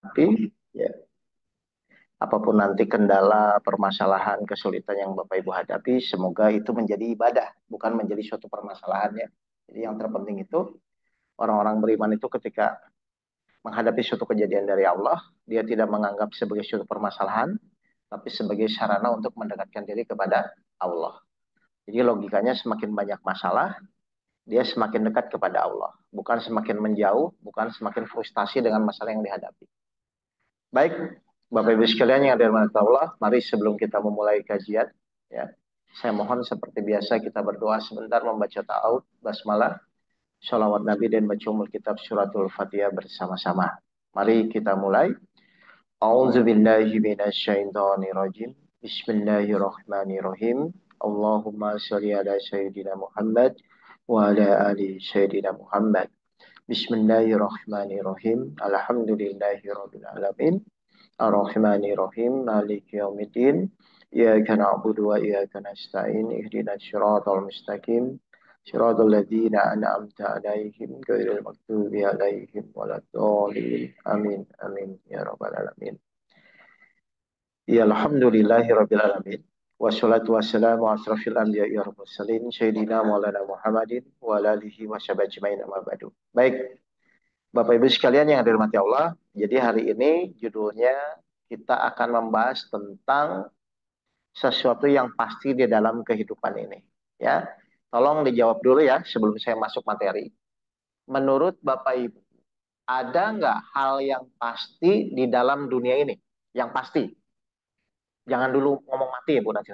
Tapi ya, apapun nanti kendala, permasalahan, kesulitan yang Bapak Ibu hadapi, semoga itu menjadi ibadah, bukan menjadi suatu permasalahan ya. Jadi yang terpenting itu orang-orang beriman itu ketika menghadapi suatu kejadian dari Allah, dia tidak menganggap sebagai suatu permasalahan, tapi sebagai sarana untuk mendekatkan diri kepada Allah. Jadi logikanya semakin banyak masalah, dia semakin dekat kepada Allah. Bukan semakin menjauh, bukan semakin frustasi dengan masalah yang dihadapi. Baik, Bapak Ibu sekalian yang dirahmati Allah, mari sebelum kita memulai kajian, ya, saya mohon seperti biasa kita berdoa sebentar membaca ta'awud, basmalah, sholawat Nabi dan baca kitab suratul Fatihah bersama-sama. Mari kita mulai. A'udzubillahi minasyaitonirrajim. Bismillahirrahmanirrahim. Allahumma sholli ala sayyidina Muhammad wa ala ali sayyidina Muhammad. Bismillahirrahmanirrahim. Alhamdulillahirabbil alamin. Ar-Rahmanir-Rahim. Maliki yaumiddin. Iyyaka na'budu wa iyyaka nasta'in. Ihdinas siratal mustaqim. Siratal ladzina an'amta 'alaihim ghairil maghdubi 'alaihim waladdallin. Amin. Amin ya rabbal alamin. Ya alhamdulillahirabbil alamin. Wassalatu wassalamu ala asrofil anbiya'i wal mursalin sayyidina Maulana Muhammadin wa ala alihi washabihi ajmain amma ba'du. Baik, Bapak Ibu sekalian yang dirahmati Allah, jadi hari ini judulnya kita akan membahas tentang sesuatu yang pasti di dalam kehidupan ini. Ya, tolong dijawab dulu ya sebelum saya masuk materi. Menurut Bapak Ibu, ada nggak hal yang pasti di dalam dunia ini? Yang pasti. Jangan dulu ngomong mati ya Bu nanti.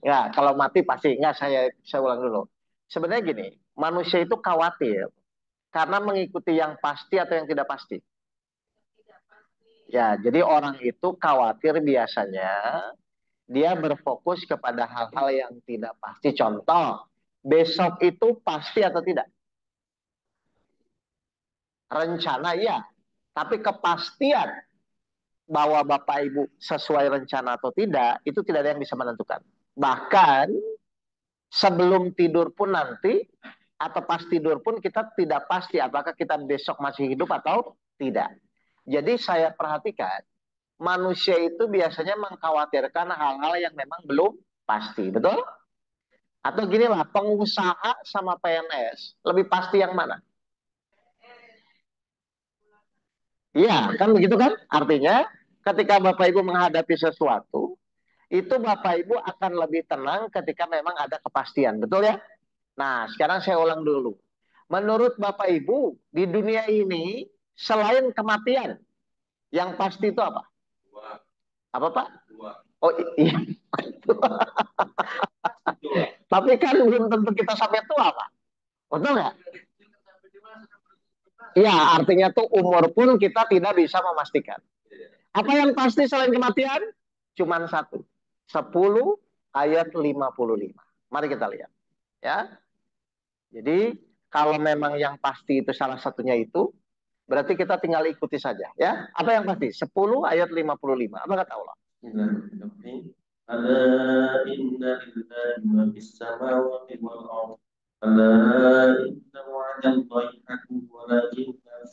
Nggak, kalau mati pasti. Nggak, saya ulang dulu. Sebenarnya gini, manusia itu khawatir karena mengikuti yang pasti atau yang tidak pasti. Ya, jadi orang itu khawatir biasanya dia berfokus kepada hal-hal yang tidak pasti. Contoh, besok itu pasti atau tidak? Rencana iya, tapi kepastian bahwa Bapak Ibu sesuai rencana atau tidak, itu tidak ada yang bisa menentukan. Bahkan sebelum tidur pun nanti, atau pas tidur pun kita tidak pasti apakah kita besok masih hidup atau tidak. Jadi saya perhatikan, manusia itu biasanya mengkhawatirkan hal-hal yang memang belum pasti, betul? Atau gini lah, pengusaha sama PNS, lebih pasti yang mana? Iya, kan begitu kan? Artinya, ketika Bapak Ibu menghadapi sesuatu, itu Bapak Ibu akan lebih tenang ketika memang ada kepastian, betul ya? Nah, sekarang saya ulang dulu. Menurut Bapak Ibu, di dunia ini, selain kematian, yang pasti itu apa? Apa Pak? Oh iya. Tapi kan belum tentu kita sampai tua Pak. Betul nggak? Iya, artinya tuh umur pun kita tidak bisa memastikan. Apa yang pasti selain kematian? Cuman satu. 10 ayat 55. Mari kita lihat. Ya. Jadi kalau memang yang pasti itu salah satunya itu, berarti kita tinggal ikuti saja. Ya. Apa yang pasti? 10 ayat 55. Apa kata Allah? Ala inna lillahi ma fis samawati wal ardh. Ala inna wa'dallahi haqqun walakinna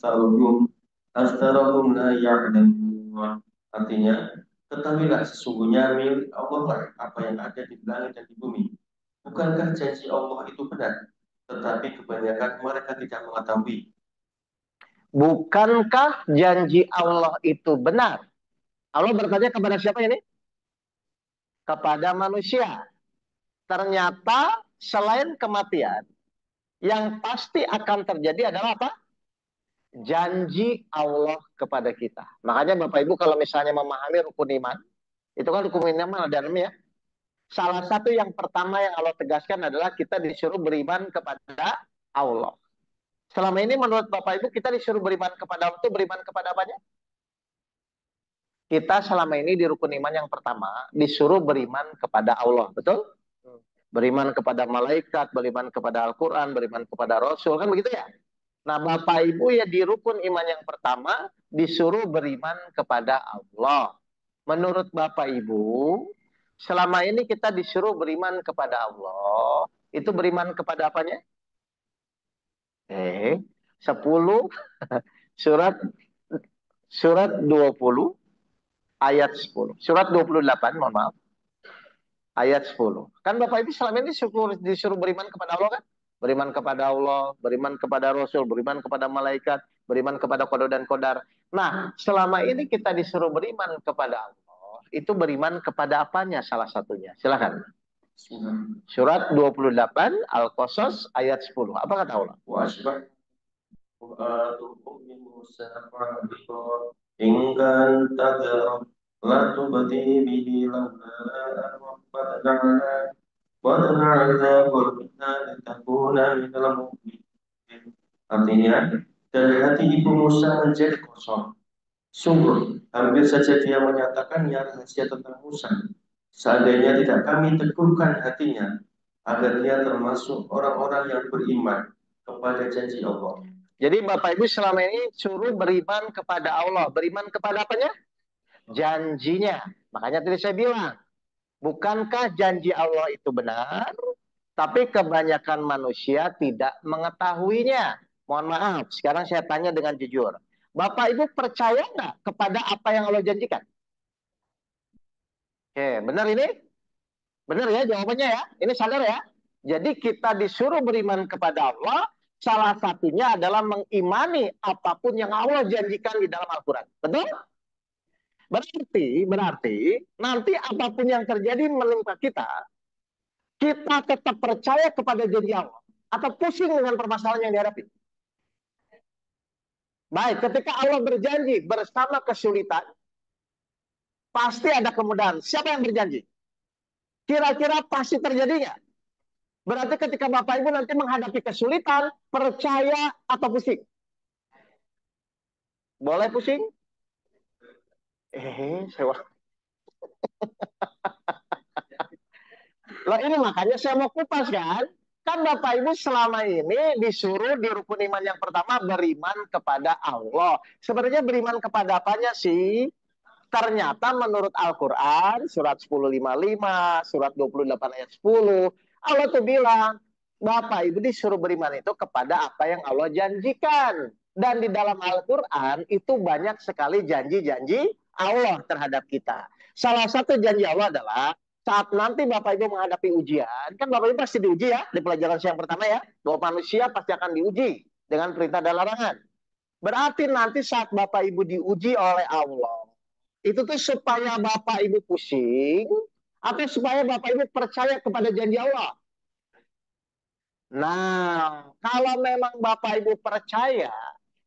aktsarahum la ya'lamun. Artinya, ketahuilah sesungguhnya milik Allah lah apa yang ada di langit dan di bumi. Bukankah janji Allah itu benar? Tetapi kebanyakan mereka tidak mengetahui. Bukankah janji Allah itu benar? Allah bertanya kepada siapa ini? Kepada manusia. Ternyata selain kematian, yang pasti akan terjadi adalah apa? Janji Allah kepada kita. Makanya Bapak Ibu kalau misalnya memahami rukun iman, itu kan rukun iman ada 6 ya. Salah satu yang pertama yang Allah tegaskan adalah kita disuruh beriman kepada Allah. Selama ini menurut Bapak Ibu kita disuruh beriman kepada Allah itu beriman kepada apanya? Kita selama ini di rukun iman yang pertama disuruh beriman kepada Allah, betul? Beriman kepada malaikat, beriman kepada Al-Quran, beriman kepada Rasul, kan begitu ya? Nah, Bapak Ibu ya di rukun iman yang pertama disuruh beriman kepada Allah. Menurut Bapak Ibu, selama ini kita disuruh beriman kepada Allah, itu beriman kepada apanya? 10 surat Surat 20 ayat 10. Surat 28, mohon maaf. Ayat 10. Kan Bapak Ibu selama ini disuruh beriman kepada Allah kan? Beriman kepada Allah, beriman kepada Rasul, beriman kepada malaikat, beriman kepada qada dan qadar. Nah, selama ini kita disuruh beriman kepada Allah, itu beriman kepada apanya salah satunya? Silakan. Surat 28 Al-Qasas ayat 10. Apa kata Allah? Artinya, dari hati ibu Musa menjadi kosong. Sungguh, hampir saja dia menyatakannya rahasia tentang Musa. Seandainya tidak kami teguhkan hatinya, agar dia termasuk orang-orang yang beriman kepada janji Allah. Jadi Bapak Ibu selama ini suruh beriman kepada Allah. Beriman kepada apanya? Janjinya. Makanya tadi saya bilang, bukankah janji Allah itu benar? Tapi kebanyakan manusia tidak mengetahuinya. Mohon maaf, sekarang saya tanya dengan jujur. Bapak Ibu percaya nggak kepada apa yang Allah janjikan? Oke, benar ini? Benar ya jawabannya ya? Ini sadar ya? Jadi kita disuruh beriman kepada Allah, salah satunya adalah mengimani apapun yang Allah janjikan di dalam Al-Quran. Betul? Berarti nanti apapun yang terjadi menimpa kita, kita tetap percaya kepada janji Allah. Atau pusing dengan permasalahan yang dihadapi. Baik, ketika Allah berjanji bersama kesulitan, pasti ada kemudahan. Siapa yang berjanji? Kira-kira pasti terjadinya. Berarti ketika Bapak Ibu nanti menghadapi kesulitan, percaya atau pusing? Boleh pusing? Saya... Loh ini makanya saya mau kupas kan? Kan Bapak Ibu selama ini disuruh di rukun iman yang pertama beriman kepada Allah. Sebenarnya beriman kepada apanya sih? Ternyata menurut Al-Quran, surat 10:55, surat 28 ayat 10, Allah tuh bilang, Bapak Ibu disuruh beriman itu kepada apa yang Allah janjikan. Dan di dalam Al-Quran itu banyak sekali janji-janji Allah terhadap kita. Salah satu janji Allah adalah, saat nanti Bapak Ibu menghadapi ujian, kan Bapak Ibu pasti diuji ya, di pelajaran yang pertama ya, bahwa manusia pasti akan diuji dengan perintah dan larangan. Berarti nanti saat Bapak Ibu diuji oleh Allah, itu tuh supaya Bapak Ibu pusing atau supaya Bapak Ibu percaya kepada janji Allah. Nah, kalau memang Bapak Ibu percaya,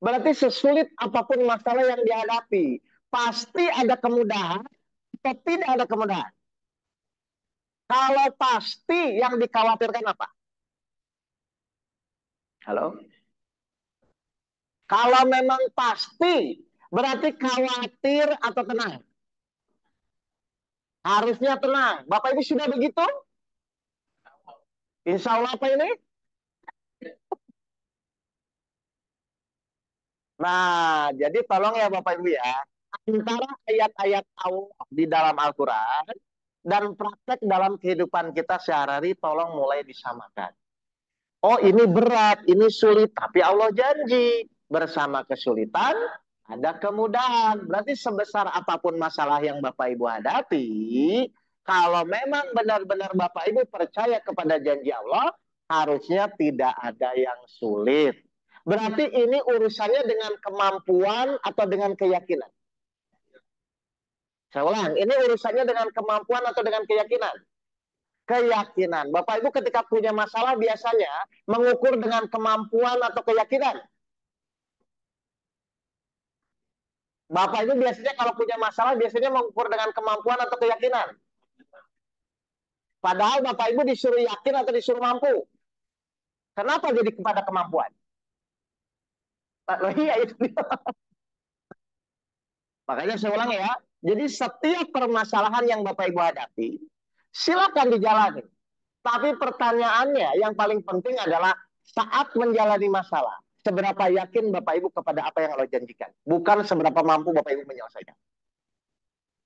berarti sesulit apapun masalah yang dihadapi, pasti ada kemudahan atau tidak ada kemudahan. Kalau pasti yang dikhawatirkan apa? Halo? Kalau memang pasti, berarti khawatir atau tenang? Harusnya tenang. Bapak Ibu sudah begitu? Insya Allah apa ini? Nah, jadi tolong ya Bapak Ibu ya, antara ayat-ayat Allah di dalam Al-Quran dan praktek dalam kehidupan kita sehari-hari tolong mulai disamakan. Oh ini berat, ini sulit, tapi Allah janji bersama kesulitan ada kemudahan. Berarti sebesar apapun masalah yang Bapak Ibu hadapi, kalau memang benar-benar Bapak Ibu percaya kepada janji Allah, harusnya tidak ada yang sulit. Berarti ini urusannya dengan kemampuan atau dengan keyakinan. Saya ulang, ini urusannya dengan kemampuan atau dengan keyakinan? Keyakinan. Bapak Ibu ketika punya masalah biasanya mengukur dengan kemampuan atau keyakinan. Bapak Ibu biasanya kalau punya masalah biasanya mengukur dengan kemampuan atau keyakinan. Padahal Bapak Ibu disuruh yakin atau disuruh mampu. Kenapa jadi kepada kemampuan? Loh iya itu dia. Makanya saya ulang ya. Jadi setiap permasalahan yang Bapak Ibu hadapi, silakan dijalani. Tapi pertanyaannya yang paling penting adalah saat menjalani masalah, seberapa yakin Bapak Ibu kepada apa yang Allah janjikan. Bukan seberapa mampu Bapak Ibu menyelesaikan.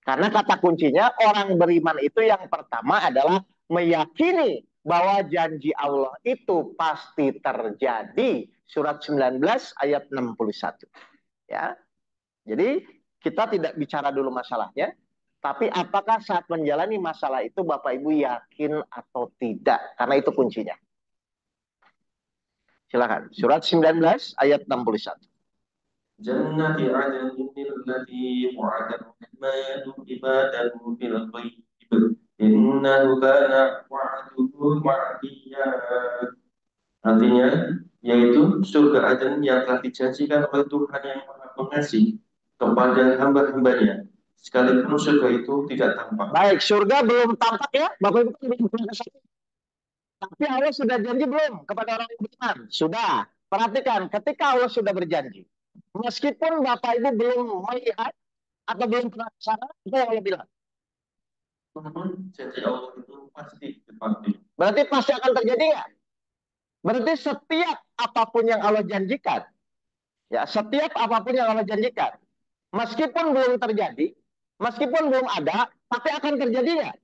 Karena kata kuncinya orang beriman itu yang pertama adalah meyakini bahwa janji Allah itu pasti terjadi. Surat 19 ayat 61. Ya. Jadi kita tidak bicara dulu masalahnya, tapi apakah saat menjalani masalah itu Bapak Ibu yakin atau tidak? Karena itu kuncinya. Silakan. Surat 19 ayat 61. Jannati adnin allati wa'ada ar-rahmanu ibadahu bil ghaib. Innahu kana wa'duhu ma'diya. Artinya, yaitu surga Aden yang telah dijanjikan oleh Tuhan yang Maha Pengasih kepada hamba-hambanya. Sekalipun surga itu tidak tampak. Baik, surga belum tampak ya, Bapak Ibu belum pernah ke sana. Tapi Allah sudah janji belum kepada orang yang beriman? Sudah. Perhatikan, ketika Allah sudah berjanji, meskipun Bapak Ibu belum melihat atau belum pernah ke sana, itu yang Allah bilang. Namun janji Allah itu pasti ditepati. Berarti pasti akan terjadi nggak? Berarti setiap apapun yang Allah janjikan, ya setiap apapun yang Allah janjikan, meskipun belum terjadi, meskipun belum ada, tapi akan terjadi nggak?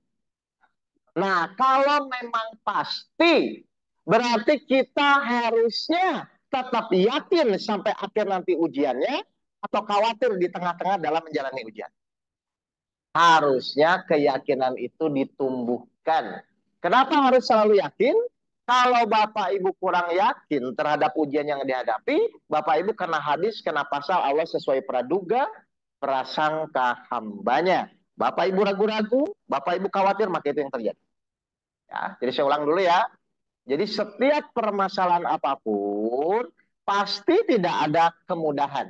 Nah, kalau memang pasti, berarti kita harusnya tetap yakin sampai akhir nanti ujiannya, atau khawatir di tengah-tengah dalam menjalani ujian. Harusnya keyakinan itu ditumbuhkan. Kenapa harus selalu yakin? Kalau Bapak Ibu kurang yakin terhadap ujian yang dihadapi, Bapak Ibu kena hadis, kena pasal Allah sesuai praduga, prasangka hambanya. Bapak Ibu ragu-ragu, Bapak Ibu khawatir, maka itu yang terjadi. Ya, jadi saya ulang dulu ya. Jadi setiap permasalahan apapun, pasti tidak ada kemudahan.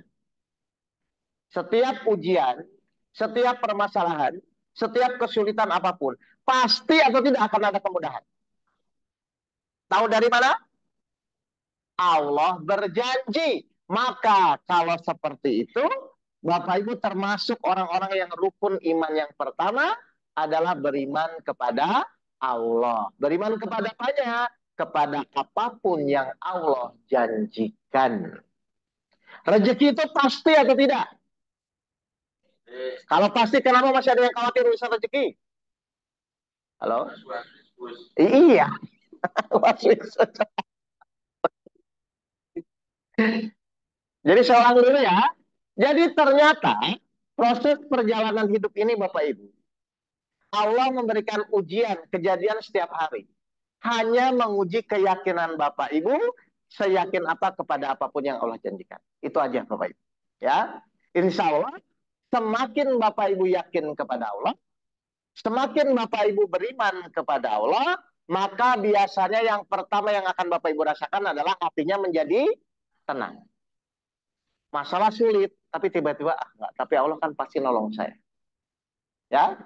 Setiap ujian, setiap permasalahan, setiap kesulitan apapun, pasti atau tidak akan ada kemudahan. Tahu dari mana? Allah berjanji. Maka kalau seperti itu, Bapak Ibu termasuk orang-orang yang rukun iman yang pertama adalah beriman kepada Allah. Beriman kepada apanya? Kepada apapun yang Allah janjikan. Rezeki itu pasti atau tidak? Kalau pasti, kenapa masih ada yang khawatir urusan rezeki? Halo? Iya. Jadi saya ulang dulu ya. Jadi ternyata proses perjalanan hidup ini Bapak Ibu, Allah memberikan ujian, kejadian setiap hari. Hanya menguji keyakinan Bapak Ibu, seyakin apa kepada apapun yang Allah janjikan. Itu aja Bapak Ibu. Ya, Insya Allah semakin Bapak Ibu yakin kepada Allah, semakin Bapak Ibu beriman kepada Allah, maka biasanya yang pertama yang akan Bapak Ibu rasakan adalah hatinya menjadi tenang. Masalah sulit, tapi tiba-tiba enggak, tapi Allah kan pasti nolong saya. Ya,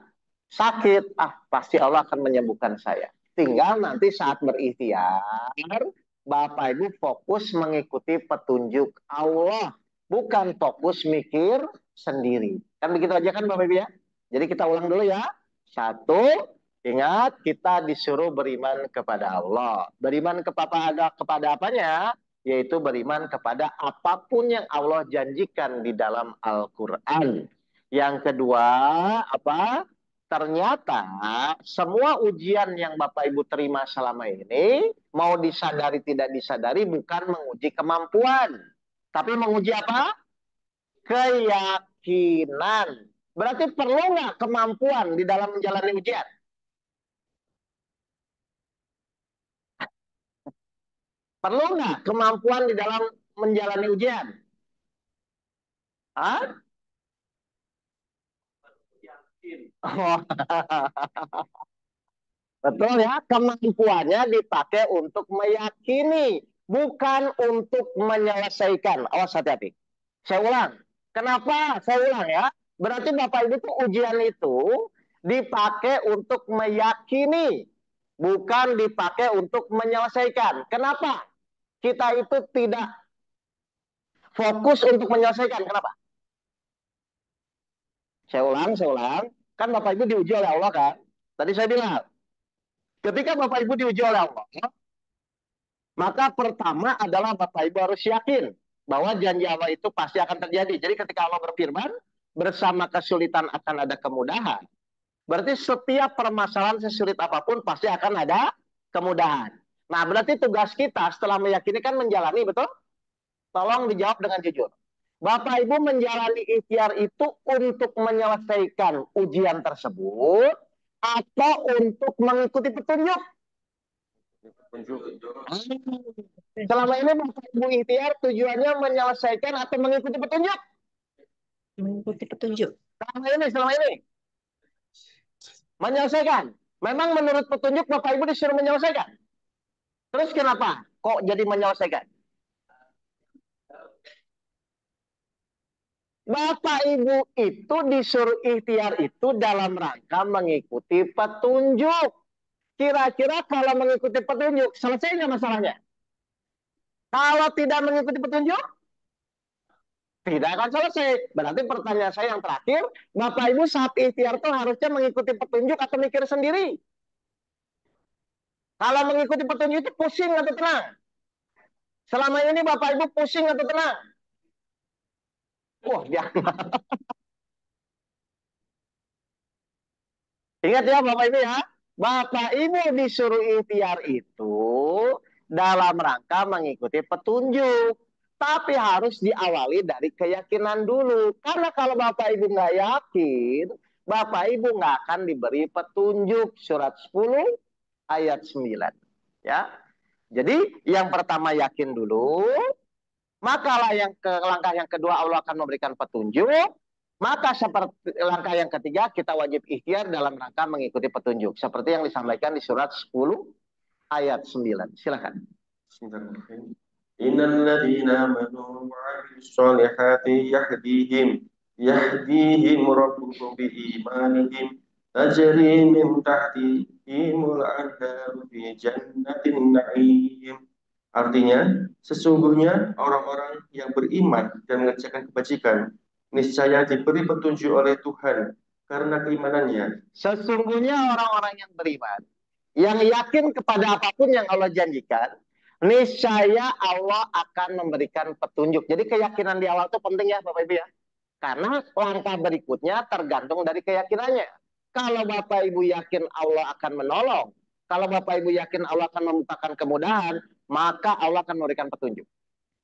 sakit, pasti Allah akan menyembuhkan saya. Tinggal nanti saat berikhtiar, Bapak Ibu fokus mengikuti petunjuk Allah, bukan fokus mikir sendiri. Kan begitu aja kan Bapak Ibu ya? Jadi kita ulang dulu ya. Satu, ingat kita disuruh beriman kepada Allah. Beriman kepada apanya? Yaitu beriman kepada apapun yang Allah janjikan di dalam Al-Quran. Yang kedua, apa? Ternyata semua ujian yang Bapak Ibu terima selama ini, mau disadari tidak disadari, bukan menguji kemampuan. Tapi menguji apa? Keyakinan. Berarti perlu nggak kemampuan di dalam menjalani ujian? Perlu nggak kemampuan di dalam menjalani ujian? Hah? Oh, betul ya, kemampuannya dipakai untuk meyakini, bukan untuk menyelesaikan. Awas hati-hati. Saya ulang. Kenapa? Saya ulang ya. Berarti Bapak Ibu tuh ujian itu dipakai untuk meyakini, bukan dipakai untuk menyelesaikan. Kenapa? Kita itu tidak fokus untuk menyelesaikan. Kenapa? Saya ulang, saya ulang. Kan Bapak Ibu diuji oleh Allah kan? Tadi saya bilang, ketika Bapak Ibu diuji oleh Allah, maka pertama adalah Bapak Ibu harus yakin bahwa janji Allah itu pasti akan terjadi. Jadi ketika Allah berfirman, bersama kesulitan akan ada kemudahan. Berarti setiap permasalahan sesulit apapun pasti akan ada kemudahan. Nah, berarti tugas kita setelah meyakini kan menjalani, betul? Tolong dijawab dengan jujur. Bapak Ibu menjalani ikhtiar itu untuk menyelesaikan ujian tersebut atau untuk mengikuti petunjuk. Selama ini Bapak Ibu ikhtiar tujuannya menyelesaikan atau mengikuti petunjuk. Mengikuti petunjuk. Selama ini menyelesaikan. Memang menurut petunjuk Bapak Ibu disuruh menyelesaikan. Terus kenapa kok jadi menyelesaikan? Bapak Ibu itu disuruh ikhtiar itu dalam rangka mengikuti petunjuk. Kira-kira kalau mengikuti petunjuk, selesai nggak masalahnya? Kalau tidak mengikuti petunjuk, tidak akan selesai. Berarti pertanyaan saya yang terakhir, Bapak Ibu saat ikhtiar itu harusnya mengikuti petunjuk atau mikir sendiri? Kalau mengikuti petunjuk itu pusing atau tenang? Selama ini Bapak Ibu pusing atau tenang? Wah, jangan. Ingat ya Bapak Ibu ya. Bapak Ibu disuruh ikhtiar itu dalam rangka mengikuti petunjuk. Tapi harus diawali dari keyakinan dulu. Karena kalau Bapak Ibu nggak yakin, Bapak Ibu nggak akan diberi petunjuk. Surat 10 ayat 9. Ya. Jadi yang pertama yakin dulu, maka langkah yang kedua Allah akan memberikan petunjuk. Maka seperti langkah yang ketiga kita wajib ikhtiar dalam rangka mengikuti petunjuk. Seperti yang disampaikan di surat 10 ayat 9. Silakan. Innal ladzina amanu wa 'amilus sholihati yahdihim rabbuhum biimanihim tajri min tahtihimul anharu fi jannatin na'im. Artinya, sesungguhnya orang-orang yang beriman dan mengerjakan kebajikan niscaya diberi petunjuk oleh Tuhan karena keimanannya. Sesungguhnya orang-orang yang beriman, yang yakin kepada apapun yang Allah janjikan, niscaya Allah akan memberikan petunjuk. Jadi keyakinan di awal itu penting ya Bapak Ibu ya. Karena langkah berikutnya tergantung dari keyakinannya. Kalau Bapak Ibu yakin Allah akan menolong, kalau Bapak Ibu yakin Allah akan membukakan kemudahan, maka Allah akan memberikan petunjuk.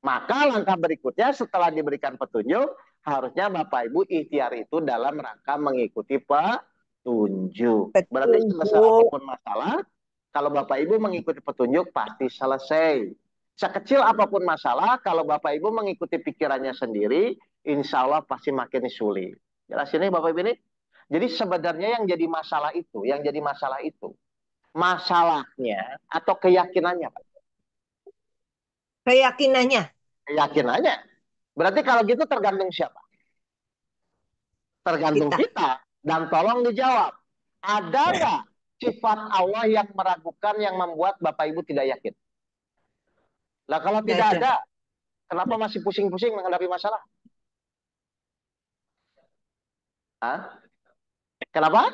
Maka langkah berikutnya setelah diberikan petunjuk, harusnya Bapak Ibu ikhtiar itu dalam rangka mengikuti petunjuk. Berarti selesai apapun masalah, kalau Bapak Ibu mengikuti petunjuk pasti selesai. Sekecil apapun masalah, kalau Bapak Ibu mengikuti pikirannya sendiri, insya Allah pasti makin sulit. Jelas ini Bapak Ibu ini? Jadi sebenarnya yang jadi masalah itu, masalahnya atau keyakinannya, Pak? Keyakinannya. Keyakinannya. Berarti kalau gitu tergantung siapa? Tergantung kita. Dan tolong dijawab. Ada nggak sifat Allah yang meragukan yang membuat Bapak Ibu tidak yakin? Lah kalau tidak ada, kenapa masih pusing-pusing menghadapi masalah? Hah? Kenapa?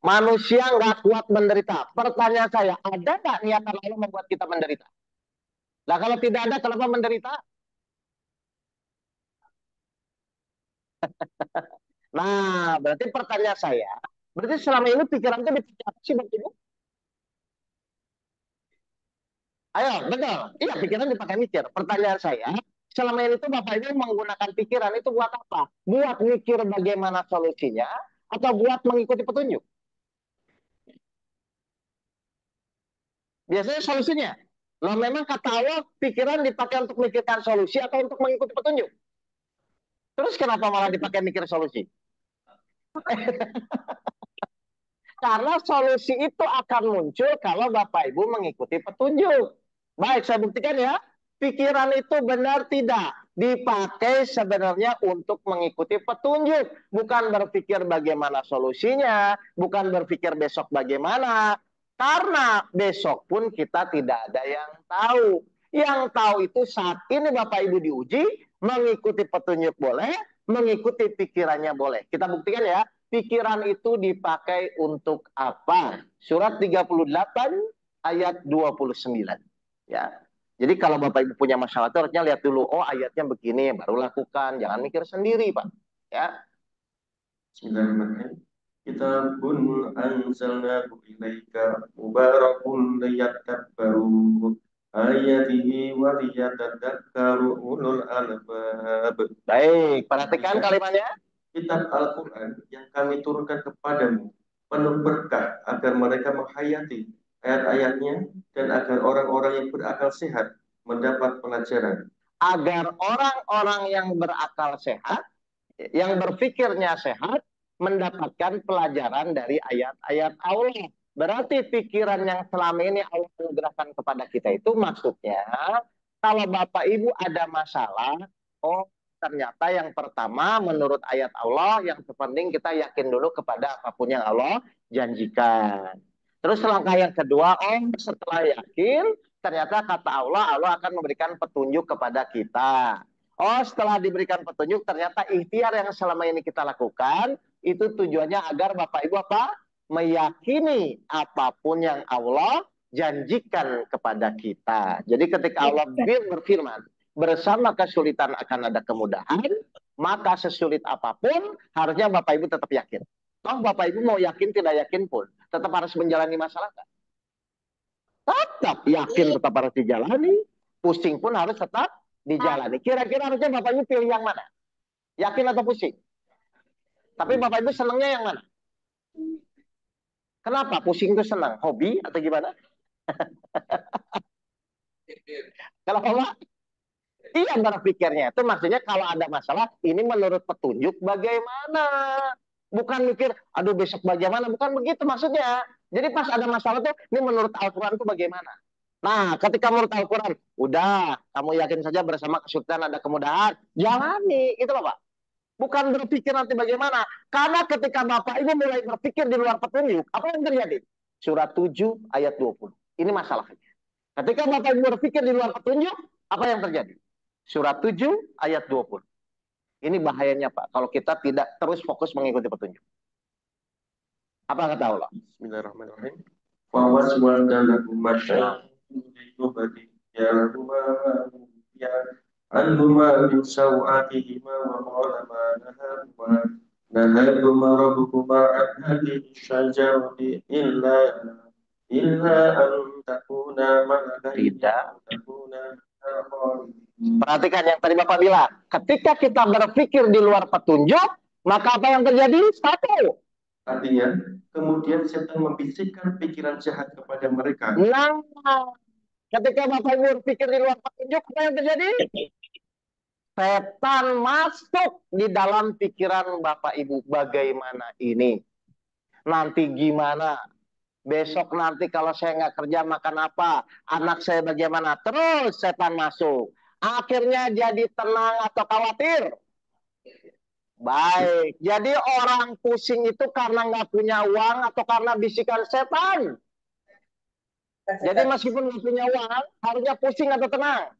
Manusia nggak kuat menderita. Pertanyaan saya, ada nggak niatan Allah membuat kita menderita? Lah kalau tidak ada, kenapa menderita? Nah, berarti pertanyaan saya, berarti selama ini pikiran itu dipakai apa sih Bapak Ibu? Ayo, betul. Iya, pikiran dipakai mikir. Pertanyaan saya, selama ini tuh Bapak Ibu menggunakan pikiran itu buat apa? Buat mikir bagaimana solusinya atau buat mengikuti petunjuk? Biasanya solusinya. Loh memang kata Allah, pikiran dipakai untuk memikirkan solusi atau untuk mengikuti petunjuk? Terus kenapa malah dipakai mikir solusi? Karena solusi itu akan muncul kalau Bapak Ibu mengikuti petunjuk. Baik, saya buktikan ya. Pikiran itu benar tidak dipakai sebenarnya untuk mengikuti petunjuk. Bukan berpikir bagaimana solusinya, bukan berpikir besok bagaimana. Karena besok pun kita tidak ada yang tahu. Yang tahu itu saat ini Bapak Ibu diuji, mengikuti petunjuk boleh, mengikuti pikirannya boleh. Kita buktikan ya. Pikiran itu dipakai untuk apa? Surat 38 ayat 29. Ya. Jadi kalau Bapak Ibu punya masalah itu harusnya lihat dulu, oh ayatnya begini, baru lakukan. Jangan mikir sendiri, Pak. Ya. Bismillahirrahmanirrahim. Kitabun anzalnahu ilaika mubarakun liyadabbaru ayatihi wa liyatadakkaru ulul albab. Baik, perhatikan kalimatnya. Kitab Al-Quran yang kami turunkan kepadamu penuh berkah agar mereka menghayati ayat-ayatnya dan agar orang-orang yang berakal sehat mendapat pelajaran. Agar orang-orang yang berakal sehat, yang berpikirnya sehat, mendapatkan pelajaran dari ayat-ayat Allah. Berarti pikiran yang selama ini Allah anugerahkan kepada kita itu maksudnya, kalau Bapak Ibu ada masalah, oh ternyata yang pertama menurut ayat Allah yang terpenting kita yakin dulu kepada apapun yang Allah janjikan. Terus langkah yang kedua, oh setelah yakin, ternyata kata Allah, Allah akan memberikan petunjuk kepada kita. Oh, setelah diberikan petunjuk, ternyata ikhtiar yang selama ini kita lakukan, itu tujuannya agar Bapak Ibu apa? Meyakini apapun yang Allah janjikan kepada kita. Jadi ketika Allah berfirman, bersama kesulitan akan ada kemudahan, maka sesulit apapun, harusnya Bapak Ibu tetap yakin. Toh Bapak Ibu mau yakin tidak yakin pun, tetap harus menjalani masalah. Tetap yakin tetap harus dijalani, pusing pun harus tetap dijalani. Kira-kira harusnya Bapak Ibu pilih yang mana? Yakin atau pusing? Tapi Bapak Ibu senangnya yang mana? Kenapa? Pusing itu senang? Hobi atau gimana? Kalau Bapak, iya berpikirnya. Itu maksudnya kalau ada masalah, ini menurut petunjuk bagaimana? Bukan mikir, aduh besok bagaimana? Bukan begitu maksudnya. Jadi pas ada masalah tuh, ini menurut Al-Quran itu bagaimana? Nah, ketika menurut Al-Quran, udah, kamu yakin saja bersama kesulitan ada kemudahan. Jalani, itu loh Pak. Bukan berpikir nanti bagaimana. Karena ketika Bapak ini mulai berpikir di luar petunjuk, apa yang terjadi? Surat 7 ayat 20. Ini masalahnya. Ketika Bapak Ibu berpikir di luar petunjuk, apa yang terjadi? Surat 7 ayat 20. Ini bahayanya Pak, kalau kita tidak terus fokus mengikuti petunjuk. Apa kata Allah? Bismillahirrahmanirrahim. Fawaswasa lahum masyaitu ya anhuma min sawatihima wa qala ma nahakuma rabbukuma an hadhihi syajarati illa an takuna malakaini Tidak. takuna. Perhatikan yang tadi Bapak bilang. Ketika kita berpikir di luar petunjuk, maka apa yang terjadi? Satu. Artinya, kemudian setan membisikkan pikiran jahat kepada mereka. Nah, ketika Bapak Ibu berpikir di luar petunjuk, apa yang terjadi? Setan masuk di dalam pikiran Bapak Ibu. Bagaimana ini? Nanti gimana? Besok nanti kalau saya nggak kerja makan apa? Anak saya bagaimana? Terus setan masuk. Akhirnya jadi tenang atau khawatir? Baik. Jadi orang pusing itu karena nggak punya uang atau karena bisikan setan? Jadi meskipun nggak punya uang, harusnya pusing atau tenang?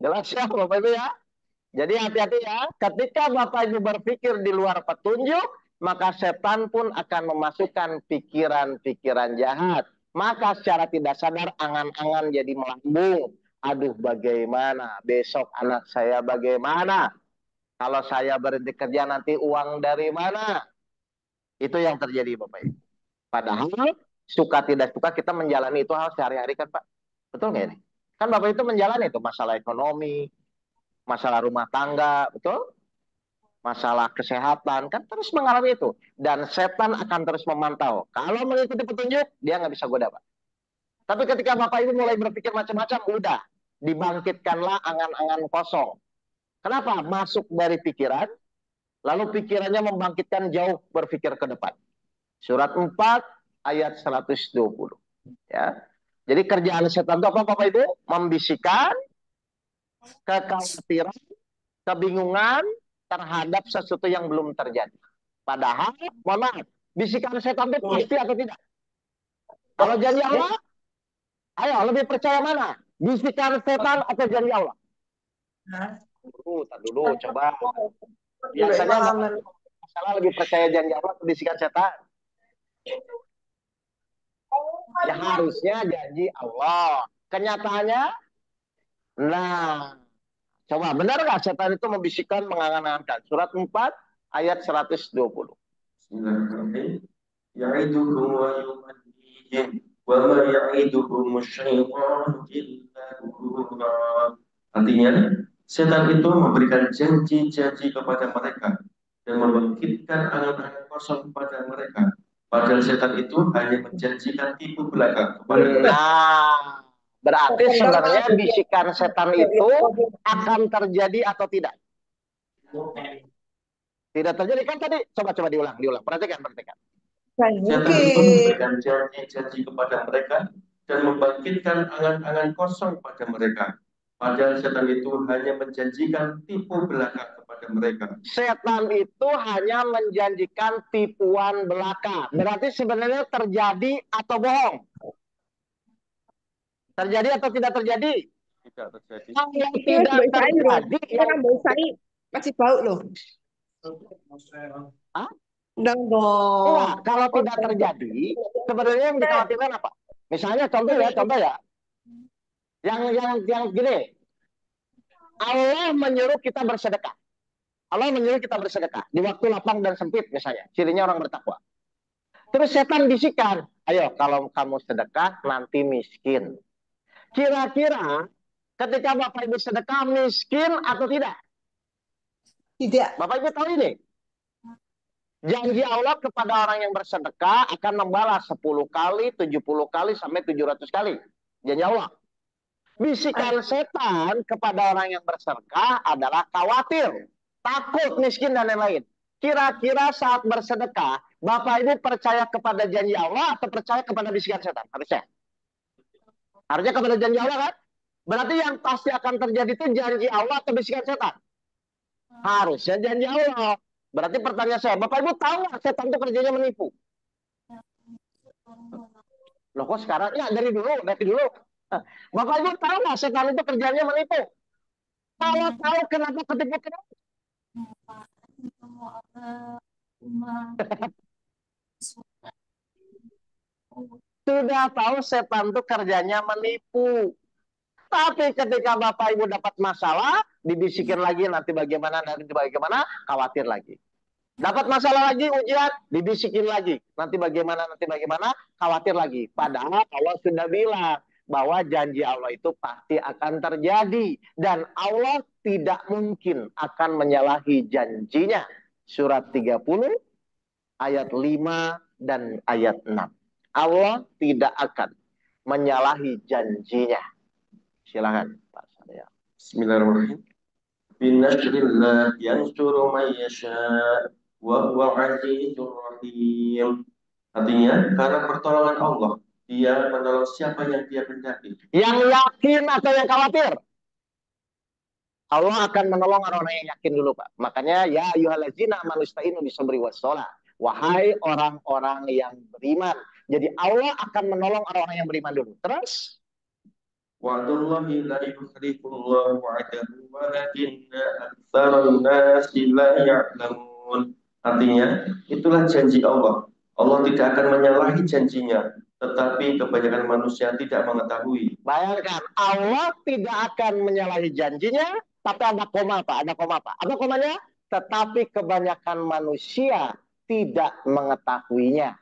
Jelas ya Bapak Ibu ya? Jadi hati-hati ya, ketika Bapak Ibu berpikir di luar petunjuk, maka setan pun akan memasukkan pikiran-pikiran jahat. Maka secara tidak sadar angan-angan jadi melambung. Aduh bagaimana, besok anak saya bagaimana? Kalau saya berhenti kerja nanti uang dari mana? Itu yang terjadi Bapak Ibu. Padahal suka tidak suka kita menjalani itu hal sehari-hari kan Pak. Betul nggak ini? Kan Bapak itu menjalani itu masalah ekonomi, masalah rumah tangga, betul? Masalah kesehatan, kan terus mengalami itu. Dan setan akan terus memantau. Kalau mengikuti petunjuk, dia nggak bisa goda, Pak. Tapi ketika Bapak Ibu mulai berpikir macam-macam, udah. Dibangkitkanlah angan-angan kosong. Kenapa? Masuk dari pikiran, lalu pikirannya membangkitkan jauh berpikir ke depan. Surat 4, ayat 120. Ya. Jadi kerjaan setan itu apa Bapak Ibu? Membisikkan kekhawatiran, kebingungan terhadap sesuatu yang belum terjadi. Padahal, mohon maaf, bisikan setan itu pasti atau tidak? Kalau janji Allah, ayo lebih percaya mana? Bisikan setan atau janji Allah? Dulu, coba. Biasanya masalah lebih percaya janji Allah atau bisikan setan? Ya harusnya janji Allah. Kenyataannya, nah, Coba, benar nggak setan itu membisikkan, mengangan-angankan? Surat 4 ayat 120. Bismillahirrahmanirrahim. Ya'idukum wa yumannihim wa ma ya'idukum syaitanu illa ghurura. Artinya, setan itu memberikan janji-janji kepada mereka dan membangkitkan angan-angan kosong kepada mereka. Padahal setan itu hanya menjanjikan tipu belaka kepada mereka. Nah, berarti sebenarnya bisikan setan itu akan terjadi atau tidak? Tidak terjadi kan tadi? Coba diulang. Perhatikan. Setan itu memberikan janji-janji kepada mereka dan membangkitkan angan-angan kosong pada mereka. Padahal setan itu hanya menjanjikan tipu belaka kepada mereka. Setan itu hanya menjanjikan tipuan belaka. Berarti sebenarnya terjadi atau bohong? Terjadi atau tidak terjadi? Tidak terjadi. Kalau tidak terjadi, masih bau loh. Hah? Enggak dong. Enggak, kalau tidak terjadi, sebenarnya yang dikhawatirkan apa? Misalnya contoh ya. Yang gini. Allah menyuruh kita bersedekah. Di waktu lapang dan sempit misalnya. Cirinya orang bertakwa. Terus setan bisikan, ayo kalau kamu sedekah nanti miskin. Kira-kira ketika Bapak Ibu sedekah miskin atau tidak? Tidak. Bapak Ibu tahu ini? Janji Allah kepada orang yang bersedekah akan membalas 10 kali, 70 kali, sampai 700 kali. Janji Allah. Bisikan setan kepada orang yang bersedekah adalah khawatir, takut, miskin, dan lain-lain. Kira-kira saat bersedekah, Bapak Ibu percaya kepada janji Allah atau percaya kepada bisikan setan? Harusnya kepada janji Allah kan? Berarti yang pasti akan terjadi itu janji Allah atau bisikan setan? Harusnya janji Allah. Berarti pertanyaan saya, Bapak Ibu tahu nggak setan itu kerjanya menipu? Loh kok sekarang? Ya dari dulu. Bapak Ibu tahu nggak setan itu kerjanya menipu? Kalau tahu kenapa ketipu? Sudah tahu setan itu kerjanya menipu. Tapi ketika Bapak Ibu dapat masalah, dibisikin lagi nanti bagaimana, khawatir lagi. Dapat masalah lagi, ujian, dibisikin lagi. Nanti bagaimana, khawatir lagi. Padahal Allah sudah bilang bahwa janji Allah itu pasti akan terjadi. Dan Allah tidak mungkin akan menyalahi janjinya. Surat 30, ayat 5 dan ayat 6. Allah tidak akan menyalahi janjinya. Silakan Pak Satya. Bismillahirrahmanirrahim. Binasrillah yansuru man yasha wa huwa azizur rahim. Artinya, karena pertolongan Allah, Dia menolong siapa yang Dia kehendaki. Yang yakin atau yang khawatir? Allah akan menolong orang-orang yang yakin dulu, Pak. Makanya ya ayyuhallazina amanu ista'inu bisabri wasshalah. Wahai orang-orang yang beriman. Jadi Allah akan menolong orang-orang yang beriman dulu. Terus Wa'dullahi la yukhlifullahu wa'dahu walakinna aktsarun nasi la ya'lamun. Artinya, itulah janji Allah. Allah tidak akan menyalahi janjinya, tetapi kebanyakan manusia tidak mengetahui. Bayangkan, Allah tidak akan menyalahi janjinya, tapi ada koma apa? Apa komanya? Tetapi kebanyakan manusia tidak mengetahuinya.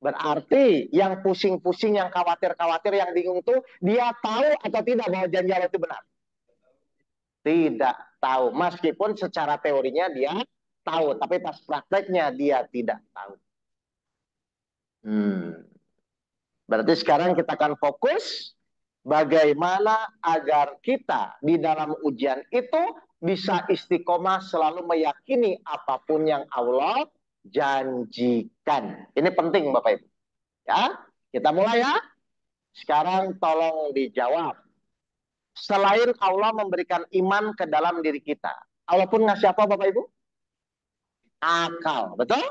Berarti yang pusing-pusing, yang khawatir-khawatir, yang bingung tuh, dia tahu atau tidak bahwa janji Allah itu benar? Tidak tahu. Meskipun secara teorinya dia tahu, tapi pas prakteknya dia tidak tahu. Berarti sekarang kita akan fokus bagaimana agar kita di dalam ujian itu bisa istiqomah selalu meyakini apapun yang Allah janjikan. Ini penting Bapak Ibu. Ya, kita mulai ya. Sekarang tolong dijawab. Selain Allah memberikan iman ke dalam diri kita, Allah pun ngasih apa Bapak Ibu? Akal, betul?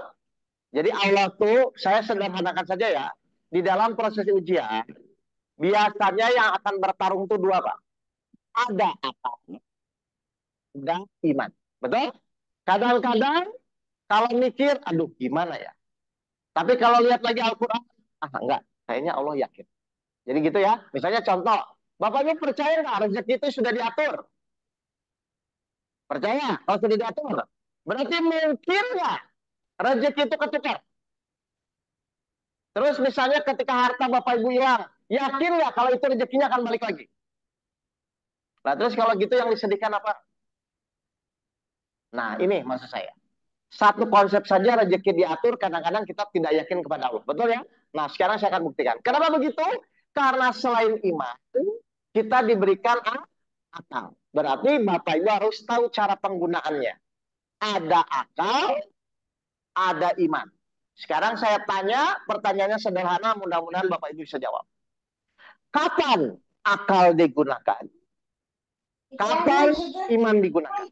Jadi Allah tuh, saya sederhanakan saja ya, di dalam proses ujian, biasanya yang akan bertarung tuh dua, Pak. Ada akal, ada iman. Betul? Kadang-kadang kalau mikir, aduh gimana ya? Tapi kalau lihat lagi Al-Quran, enggak, kayaknya Allah yakin. Jadi gitu ya. Misalnya contoh, Bapak Ibu percaya nggak rezeki itu sudah diatur? Percaya? Kalau sudah diatur. Berarti mungkin nggak rezeki itu ketukar? Terus misalnya ketika harta Bapak Ibu hilang, yakin nggak kalau itu rezekinya akan balik lagi? Nah, terus kalau gitu yang disedihkan apa? Nah, ini maksud saya. Satu konsep saja rezeki diatur, kadang-kadang kita tidak yakin kepada Allah. Betul ya? Nah, sekarang saya akan buktikan. Kenapa begitu? Karena selain iman, kita diberikan akal. Berarti Bapak Ibu harus tahu cara penggunaannya. Ada akal, ada iman. Sekarang saya tanya, pertanyaannya sederhana, mudah-mudahan Bapak Ibu bisa jawab. Kapan akal digunakan? Kapan iman digunakan?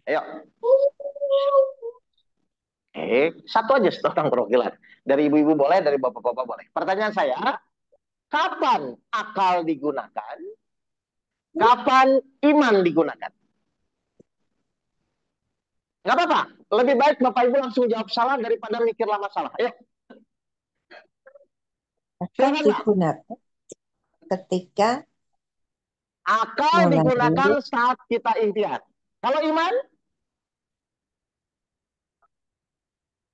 Ayo. Satu aja setengah perwakilan. Dari ibu-ibu boleh, dari bapak-bapak boleh. Pertanyaan saya, kapan akal digunakan? Kapan iman digunakan? Nggak apa-apa. Lebih baik Bapak Ibu langsung jawab salah daripada mikir lama salah. Ayo. Akan digunakan ketika akal digunakan saat kita ikhtiar. Kalau iman?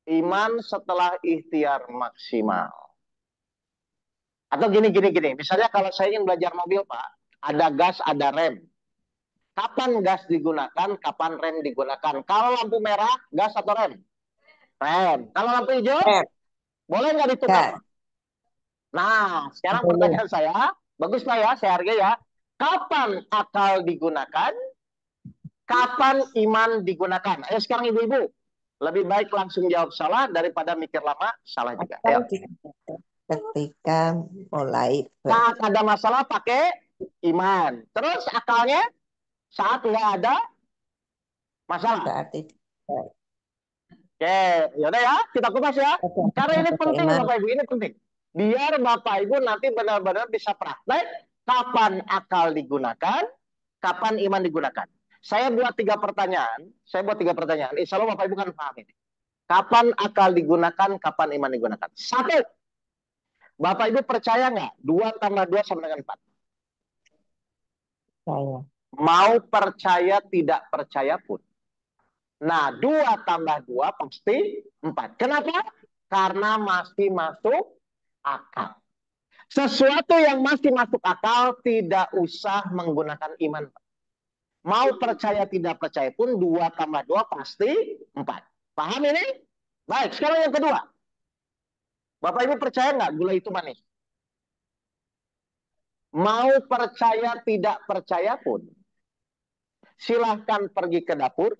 Iman setelah ikhtiar maksimal. Atau gini. Misalnya kalau saya ingin belajar mobil, Pak, ada gas, ada rem. Kapan gas digunakan, kapan rem digunakan? Kalau lampu merah, gas atau rem? Rem. Kalau lampu hijau, boleh nggak ditukar? Nah, sekarang pertanyaan saya, bagus Pak ya, saya hargai ya. Kapan akal digunakan? Kapan iman digunakan? Ayo sekarang ibu-ibu, lebih baik langsung jawab salah daripada mikir lama, salah juga. Ayo. Ketika mulai saat ada masalah pakai iman. Terus akalnya saat nggak ada masalah. berarti Oke, yaudah ya, kita kupas ya. Karena ini penting Bapak Ibu, ini penting. Biar Bapak Ibu nanti benar-benar bisa praktek kapan akal digunakan, kapan iman digunakan. Saya buat 3 pertanyaan. Insya Allah Bapak Ibu kan paham ini. Kapan akal digunakan, kapan iman digunakan. 1. Bapak Ibu percaya nggak? 2 tambah 2 sama dengan 4. saya Mau percaya tidak percaya pun. Nah, 2 tambah 2 pasti 4. Kenapa? Karena masih masuk akal. Sesuatu yang masih masuk akal tidak usah menggunakan iman. Mau percaya tidak percaya pun 2 tambah 2 pasti 4. Paham ini? Baik, sekarang yang kedua. Bapak Ibu percaya nggak gula itu manis? Mau percaya tidak percaya pun, silahkan pergi ke dapur,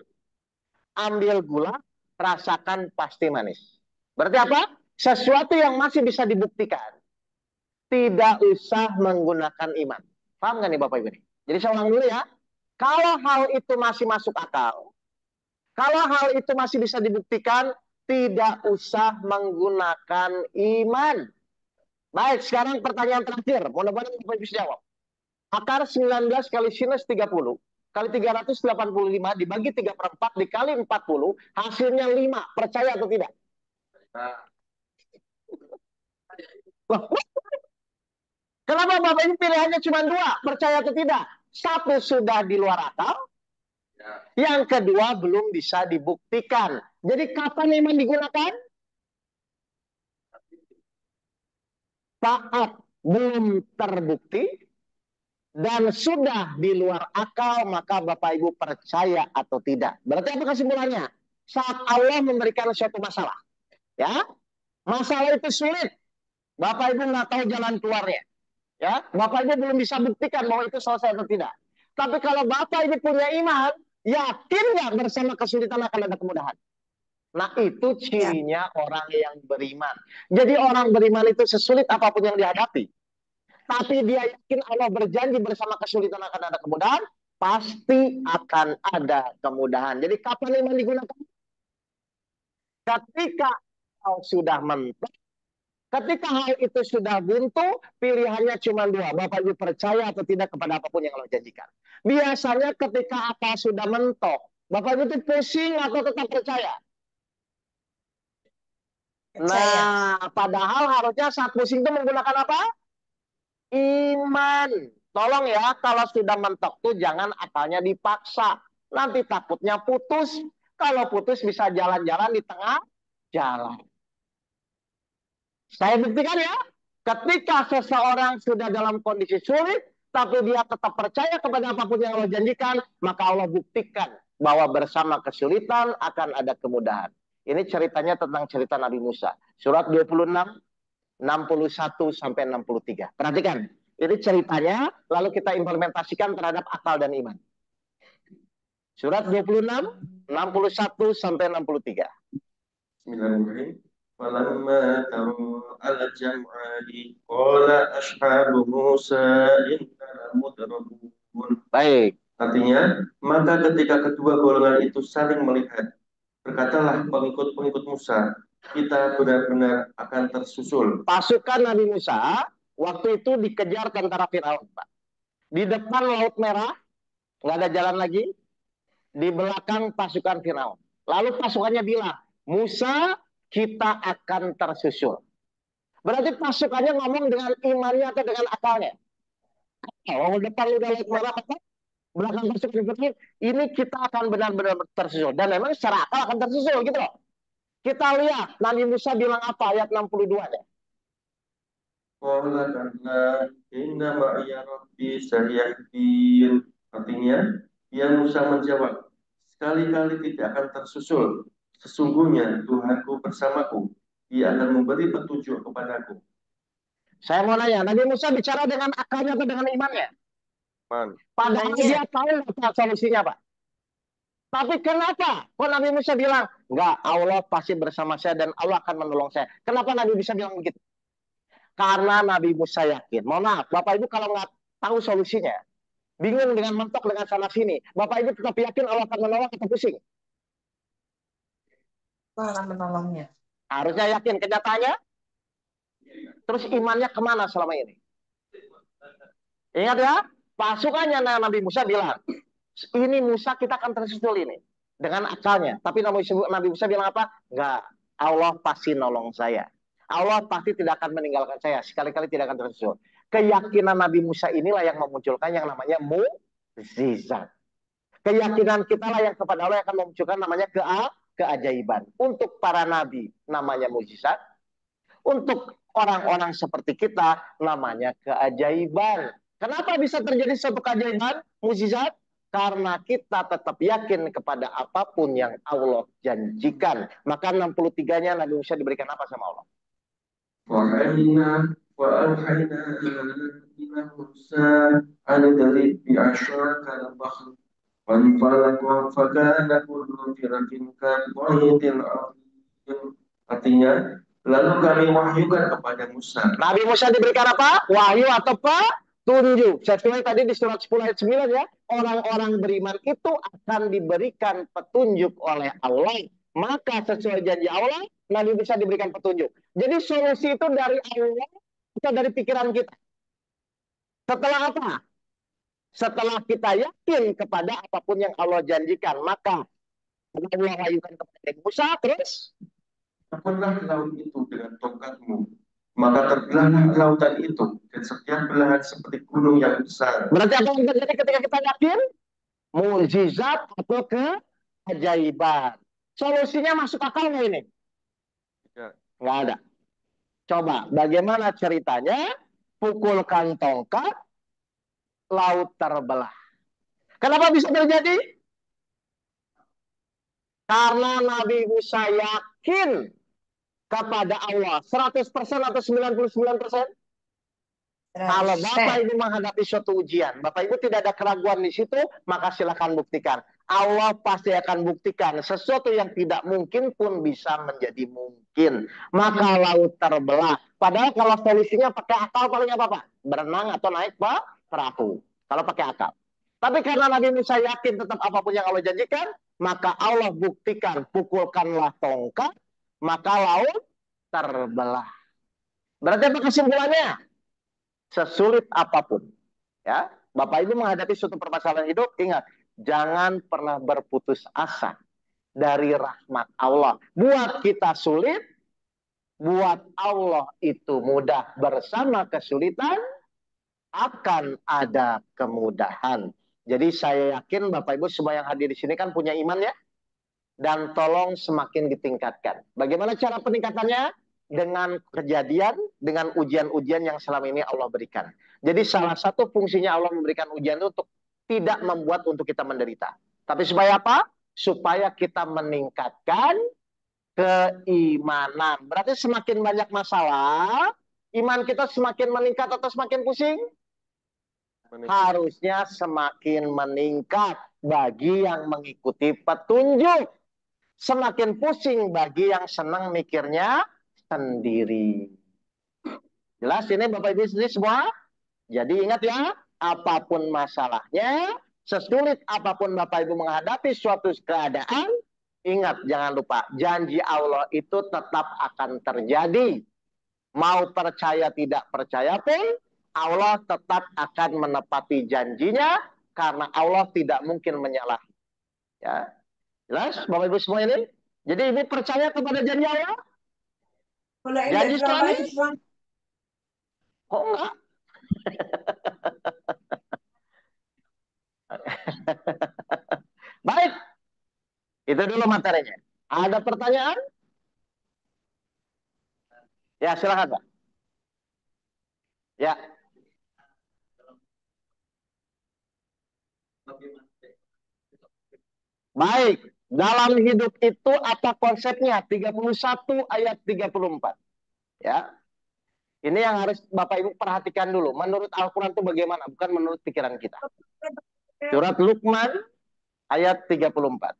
ambil gula, rasakan pasti manis. Berarti apa? Sesuatu yang masih bisa dibuktikan, tidak usah menggunakan iman. Paham nggak nih Bapak Ibu? Jadi saya ulang dulu ya. Kalau hal itu masih masuk akal, kalau hal itu masih bisa dibuktikan, tidak usah menggunakan iman. Baik, sekarang pertanyaan terakhir. Mudah-mudahan Bapak Ibu bisa jawab. Akar 19 kali sinus 30 kali 385 dibagi 3/4 dikali 40, hasilnya 5. Percaya atau tidak? Kenapa Bapak ini pilihannya cuma 2? Percaya atau tidak? 1 sudah di luar akal, yang kedua belum bisa dibuktikan. Jadi kapan iman digunakan? Saat belum terbukti dan sudah di luar akal, maka Bapak Ibu percaya atau tidak. Berarti apa kesimpulannya? Saat Allah memberikan suatu masalah, ya, masalah itu sulit, Bapak Ibu nggak tahu jalan keluarnya, ya, Bapak Ibu belum bisa buktikan bahwa itu selesai atau tidak. Tapi kalau Bapak Ibu punya iman, yakin nggak bersama kesulitan akan ada kemudahan? Nah, itu cirinya orang yang beriman. Jadi orang beriman itu sesulit apapun yang dihadapi, tapi dia yakin Allah berjanji bersama kesulitan akan ada kemudahan, pasti akan ada kemudahan. Jadi kapan iman digunakan? Ketika kau sudah mentok, ketika hal itu sudah buntu, pilihannya cuma 2. Bapak Ibu percaya atau tidak kepada apapun yang Allah janjikan. Biasanya ketika akal sudah mentok, Bapak Ibu itu pusing atau tetap percaya? Nah, padahal harusnya saat pusing itu menggunakan apa? Iman. Tolong ya, kalau sudah mentok tuh jangan akalnya dipaksa. Nanti takutnya putus. Kalau putus bisa jalan-jalan di tengah jalan. Saya buktikan ya. Ketika seseorang sudah dalam kondisi sulit, tapi dia tetap percaya kepada apapun yang Allah janjikan, maka Allah buktikan bahwa bersama kesulitan akan ada kemudahan. Ini ceritanya tentang cerita Nabi Musa. Surat 26, 61 sampai 63. Perhatikan, ini ceritanya, lalu kita implementasikan terhadap akal dan iman. Surat 26, 61 sampai 63. Bismillahirrahmanirrahim. Falamma tara al-jam'ani qala ashabu Musa inna lamudrakun. Baik. Artinya, maka ketika kedua golongan itu saling melihat, berkatalah pengikut-pengikut Musa, kita benar-benar akan tersusul. Pasukan Nabi Musa waktu itu dikejar tentara Firaun, Pak. Di depan Laut Merah, nggak ada jalan lagi. Di belakang pasukan Firaun. Lalu pasukannya bilang, Musa, kita akan tersusul. Berarti pasukannya ngomong dengan imannya atau dengan akalnya? Kalau depan udah Laut Merah, belakang pasukan Firaun, ini kita akan benar-benar tersusul. Dan memang secara akal akan tersusul gitu loh. Kita lihat Nabi Musa bilang apa ayat 62-nya. Qala kalla inna ma'iya rabbi sayahdin. Artinya, dia Musa menjawab, sekali-kali tidak akan tersusul. Sesungguhnya Tuhanku bersamaku. Dia akan memberi petunjuk kepadaku. Saya mau nanya, Nabi Musa bicara dengan akalnya atau dengan imannya? Padahal Imannya. dia tahu apa solusinya, Pak. Tapi kenapa? Kok Nabi Musa bilang, enggak, Allah pasti bersama saya dan Allah akan menolong saya. Kenapa Nabi Musa bilang begitu? Karena Nabi Musa yakin. Mohon maaf, Bapak Ibu kalau nggak tahu solusinya, bingung dengan mentok dengan sana sini, Bapak Ibu tetap yakin Allah akan menolong atau pusing? Allah menolongnya. Harusnya yakin. Kenyataannya, terus imannya kemana selama ini? Ingat ya, pasukannya Nabi Musa bilang, ini Musa kita akan tersusul ini dengan akalnya. Tapi Nabi Musa bilang apa? Enggak, Allah pasti nolong saya. Allah pasti tidak akan meninggalkan saya. Sekali-kali tidak akan tersusul. Keyakinan Nabi Musa inilah yang memunculkan yang namanya mukjizat. Keyakinan kita lah yang kepada Allah yang akan memunculkan namanya keajaiban. Untuk para nabi namanya mukjizat. Untuk orang-orang seperti kita namanya keajaiban. Kenapa bisa terjadi suatu keajaiban, mukjizat? Karena kita tetap yakin kepada apapun yang Allah janjikan. Maka 63-nya Nabi Musa diberikan apa sama Allah? وأوحينا إلى موسى أن اضرب بعصاك البحر فانفلق فكان كل فرق كالطير العظيم. Artinya, lalu kami wahyukan kepada Musa. Nabi Musa diberikan apa? Wahyu atau petunjuk. Saya tulis tadi di surat 10 ayat 9 ya. Orang-orang beriman itu akan diberikan petunjuk oleh Allah. Maka sesuai janji Allah, Nabi Musa diberikan petunjuk. Jadi solusi itu dari Allah atau dari pikiran kita? Setelah apa? Setelah kita yakin kepada apapun yang Allah janjikan, maka Allah wahyukan kepada Nabi Musa, terus Tepunlah laut itu dengan tongkatmu, maka terbelahlah lautan itu, dan setiap belahan seperti gunung yang besar. berarti apa yang terjadi ketika kita yakin? Mukjizat atau keajaiban. Solusinya masuk akal nggak ini? Nggak ada. Coba, bagaimana ceritanya? Pukulkan tongkat, laut terbelah. Kenapa bisa terjadi? Karena Nabi Musa yakin kepada Allah 100% atau 99%? Kalau Bapak Ibu menghadapi suatu ujian, Bapak Ibu tidak ada keraguan di situ, maka silakan buktikan. Allah pasti akan buktikan sesuatu yang tidak mungkin pun bisa menjadi mungkin. Maka laut terbelah. Padahal kalau solusinya pakai akal paling apa Pak? Berenang atau naik perahu. Kalau pakai akal. Tapi karena Nabi Musa yakin tetap apapun yang Allah janjikan, maka Allah buktikan, pukulkanlah tongkat, maka laut terbelah. Berarti apa kesimpulannya? Sesulit apapun, ya, Bapak Ibu menghadapi suatu permasalahan hidup, ingat, jangan pernah berputus asa dari rahmat Allah. Buat kita sulit, buat Allah itu mudah. Bersama kesulitan akan ada kemudahan. Jadi saya yakin Bapak Ibu semua yang hadir di sini kan punya iman ya. Dan tolong semakin ditingkatkan. Bagaimana cara peningkatannya? Dengan kejadian, dengan ujian-ujian yang selama ini Allah berikan. Jadi salah satu fungsinya Allah memberikan ujian itu untuk tidak membuat untuk kita menderita. Tapi supaya apa? Supaya kita meningkatkan keimanan. Berarti semakin banyak masalah, iman kita semakin meningkat atau semakin pusing? Harusnya semakin meningkat bagi yang mengikuti petunjuk. Semakin pusing bagi yang senang mikirnya sendiri. Jelas ini Bapak Ibu sendiri semua? Jadi ingat ya, apapun masalahnya, sesulit apapun Bapak Ibu menghadapi suatu keadaan, ingat jangan lupa, janji Allah itu tetap akan terjadi. Mau percaya tidak percaya pun, Allah tetap akan menepati janjinya, karena Allah tidak mungkin menyalahi. Ya, jelas Bapak Ibu semua ini? Jadi Ibu percaya kepada janji Allah? Kalau Janji indah drama suami? itu cuma Kok enggak? Baik, itu dulu materinya. Ada pertanyaan? Ya, silakan Pak. Ya. Baik, dalam hidup itu apa konsepnya? 31 ayat 34. Ya. Ini yang harus Bapak Ibu perhatikan dulu. Menurut Al-Quran itu bagaimana? Bukan menurut pikiran kita. Surat Luqman ayat 34.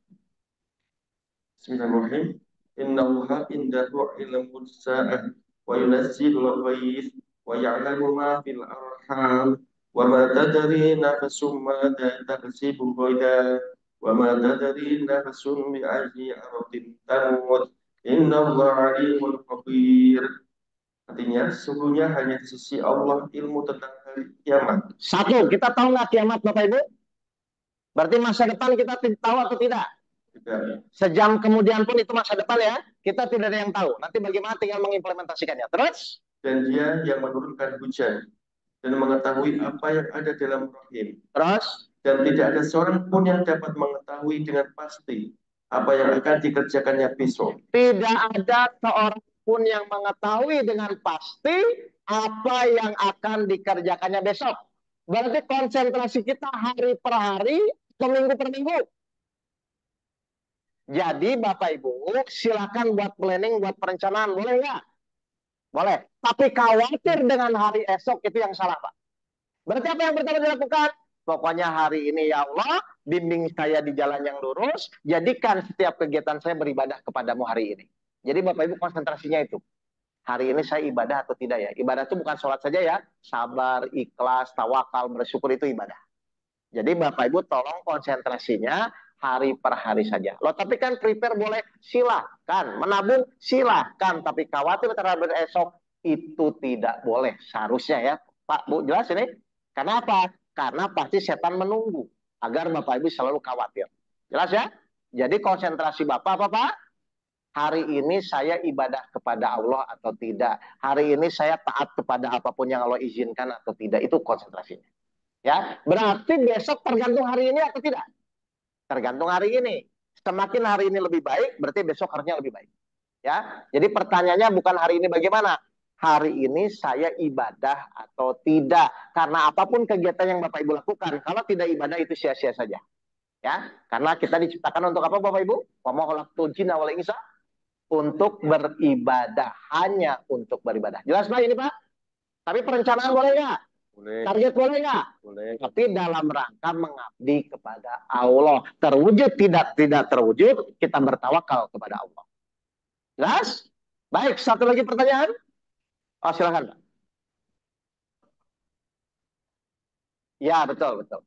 Bismillahirrahmanirrahim. Innallaha indahu ilmu sa'ah wa yunazzilul ghaith wa ya'lamu ma fil arham wa ma tadri nafsum madza taksibu ghadan wa ma tadri nafsum bi ayyi ardin tamut innallaha alimul khabir. Artinya, sesungguhnya hanya di sisi Allah ilmu tentang hari kiamat. Satu, kita tahu nggak kiamat Bapak Ibu? Berarti masa depan kita tahu atau tidak? Tidak. Sejam kemudian pun itu masa depan ya. Kita tidak ada yang tahu. Nanti bagaimana tinggal mengimplementasikannya. Terus? Dan dia yang menurunkan hujan dan mengetahui apa yang ada dalam rahim. Terus? Dan tidak ada seorang pun yang dapat mengetahui dengan pasti apa yang akan dikerjakannya besok. Tidak ada seorang pun yang mengetahui dengan pasti apa yang akan dikerjakannya besok. Berarti konsentrasi kita hari per hari, minggu per minggu. Jadi Bapak Ibu, silakan buat planning, buat perencanaan, boleh nggak? Boleh. Tapi khawatir dengan hari esok itu yang salah, Pak. Berarti apa yang pertama dilakukan? Pokoknya hari ini ya Allah, bimbing saya di jalan yang lurus, jadikan setiap kegiatan saya beribadah kepadamu hari ini. Jadi Bapak Ibu konsentrasinya itu. Hari ini saya ibadah atau tidak ya? Ibadah itu bukan sholat saja ya. Sabar, ikhlas, tawakal, bersyukur itu ibadah. Jadi Bapak Ibu tolong konsentrasinya hari per hari saja. Loh tapi kan prepare boleh, silahkan. Menabung silahkan. Tapi khawatir terhadap esok itu tidak boleh. Seharusnya ya. Pak, Bu, jelas ini? Karena apa? Karena pasti setan menunggu. Agar Bapak Ibu selalu khawatir. Jelas ya? Jadi konsentrasi Bapak apa Pak? Hari ini saya ibadah kepada Allah atau tidak. Hari ini saya taat kepada apapun yang Allah izinkan atau tidak. Itu konsentrasinya. Ya, berarti besok tergantung hari ini atau tidak? Tergantung hari ini. Semakin hari ini lebih baik, berarti besok harusnya lebih baik. Ya, jadi pertanyaannya bukan hari ini bagaimana. Hari ini saya ibadah atau tidak? Karena apapun kegiatan yang Bapak Ibu lakukan, kalau tidak ibadah itu sia-sia saja. Ya, karena kita diciptakan untuk apa Bapak Ibu? Wa ma khalaqtul jinna wal insa untuk beribadah, hanya untuk beribadah. Jelas Pak ini Pak? Tapi perencanaan boleh nggak? Boleh. Target boleh nggak? Boleh. Tapi dalam rangka mengabdi kepada Allah. Terwujud tidak terwujud, kita bertawakal kepada Allah. Jelas? Baik, satu lagi pertanyaan. Oh silakan Pak. Ya betul betul.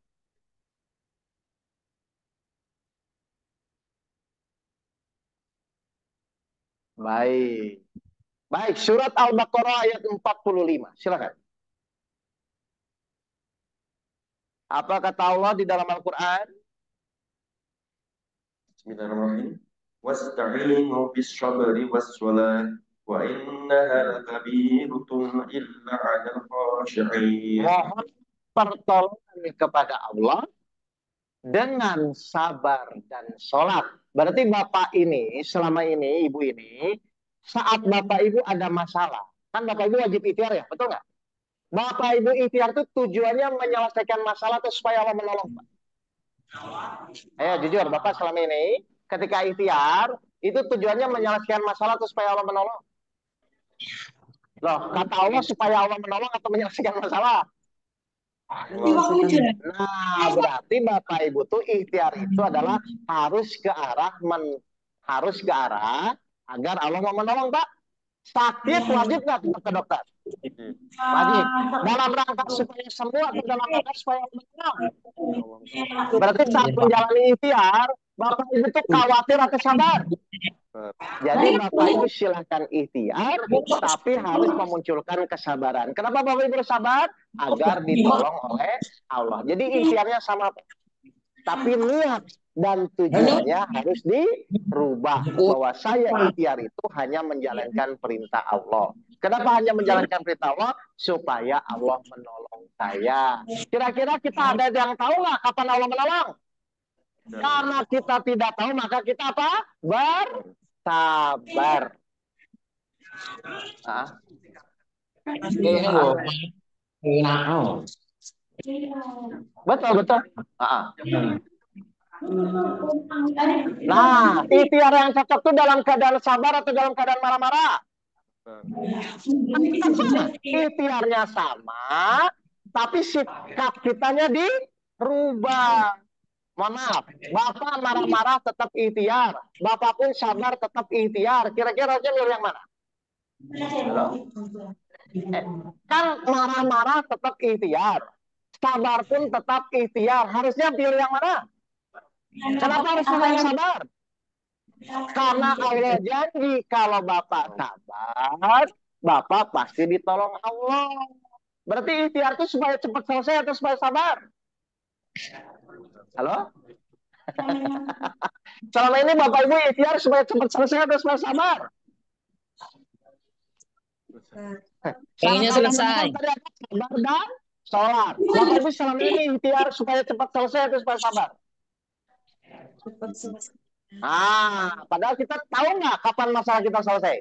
Baik. Baik, surat Al-Baqarah ayat 45. Silakan. Apa kata Allah di dalam Al-Qur'an? Bismillahirrahmanirrahim. Wasta'inu bis-sabri was-salah wa innaha lakabiratun illa 'alal khashi'in. Mohon pertolongan kepada Allah dengan sabar dan sholat. Berarti Bapak ini, selama ini, Ibu ini, saat Bapak Ibu ada masalah, kan Bapak Ibu wajib ikhtiar ya, betul nggak? Bapak Ibu ikhtiar itu tujuannya menyelesaikan masalah atau supaya Allah menolong, Pak? Ayo jujur, Bapak selama ini ketika ikhtiar itu tujuannya menyelesaikan masalah atau supaya Allah menolong? Loh, kata Allah supaya Allah menolong atau menyelesaikan masalah? Nah, berarti Bapak Ibu tuh ikhtiar itu adalah harus ke arah agar Allah mau menolong, Pak. Sakit wajib nggak ke dokter? Wajib. Dalam rangka supaya sembuh atau dalam rangka supaya Allah menolong? Berarti saat menjalani ikhtiar, Bapak Ibu tuh khawatir atau sabar? Jadi Bapak Ibu silahkan ikhtiar, tapi harus memunculkan kesabaran. Kenapa Bapak Ibu harus sabar? Agar ditolong oleh Allah. Jadi ikhtiarnya sama, tapi niat dan tujuannya harus dirubah. Bahwa saya ikhtiar itu hanya menjalankan perintah Allah. Kenapa hanya menjalankan perintah Allah? Supaya Allah menolong saya. Kira-kira kita ada yang tahu nggak kapan Allah menolong? Karena kita tidak tahu, maka kita apa? Bersabar. Betul, betul. Nah, ikhtiar yang cocok itu dalam keadaan sabar atau dalam keadaan marah-marah? Ikhtiarnya sama, tapi sikap kitanya dirubah. Mohon maaf, Bapak marah-marah tetap ikhtiar, Bapak pun sabar tetap ikhtiar. Kira-kira aja milih yang mana? Kan marah-marah tetap ikhtiar, sabar pun tetap ikhtiar. Harusnya pilih yang mana? Kenapa harus pilih yang sabar? Karena Allah janji kalau Bapak sabar, Bapak pasti ditolong Allah. Berarti ikhtiar itu supaya cepat selesai atau supaya sabar? Halo? Selama ini Bapak Ibu ikhtiar supaya cepat selesai atau supaya sabar? Pengennya selesai. Sabar dan sholat. Bapak Ibu selama ini ikhtiar supaya cepat selesai atau supaya sabar? Cepat selesai. Padahal kita tahu nggak kapan masalah kita selesai?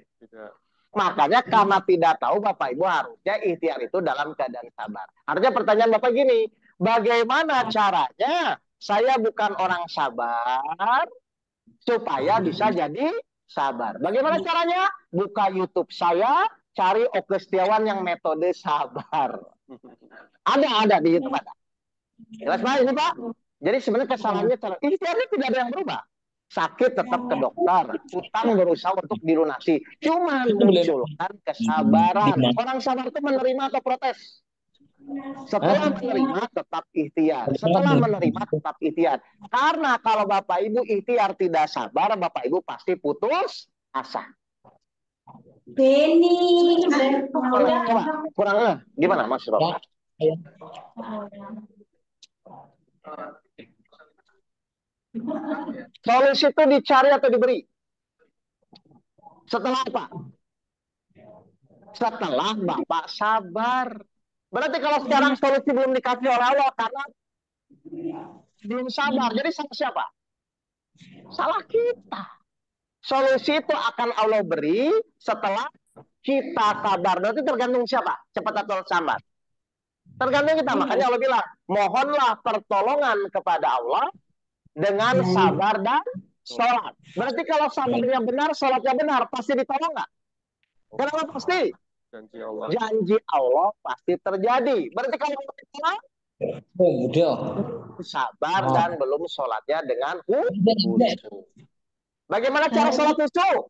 Makanya karena tidak tahu, Bapak Ibu harusnya ikhtiar itu dalam keadaan sabar. Artinya pertanyaan Bapak gini, bagaimana caranya saya bukan orang sabar supaya bisa jadi sabar? Bagaimana caranya? Buka YouTube saya, cari Oke Setiawan yang metode sabar. Ada di YouTube ada. Jelas Pak ini Pak? Jadi sebenarnya kesalahannya ikhtiarnya tidak ada yang berubah. Sakit tetap ke dokter, utang berusaha untuk dilunasi. Cuma munculkan kesabaran. Orang sabar itu menerima atau protes? Setelah menerima tetap ikhtiar. Setelah menerima tetap ikhtiar. Karena kalau Bapak Ibu ikhtiar tidak sabar, Bapak Ibu pasti putus asa. Beni, kurang gimana Mas Rob? Solusi itu dicari atau diberi? Setelah apa? Setelah Bapak sabar. Berarti kalau sekarang solusi belum dikasih oleh Allah karena belum sabar. Jadi salah siapa? Salah kita. Solusi itu akan Allah beri setelah kita sabar. Berarti tergantung siapa? Cepat atau sabar? Tergantung kita. Makanya Allah bilang, mohonlah pertolongan kepada Allah dengan sabar dan sholat. Berarti kalau sabarnya benar, sholatnya benar, pasti ditolong nggak? Kenapa pasti? Janji Allah pasti terjadi. Berarti kalau ditolong, sabar dan belum sholatnya dengan khusyuk. Bagaimana cara sholat khusyuk?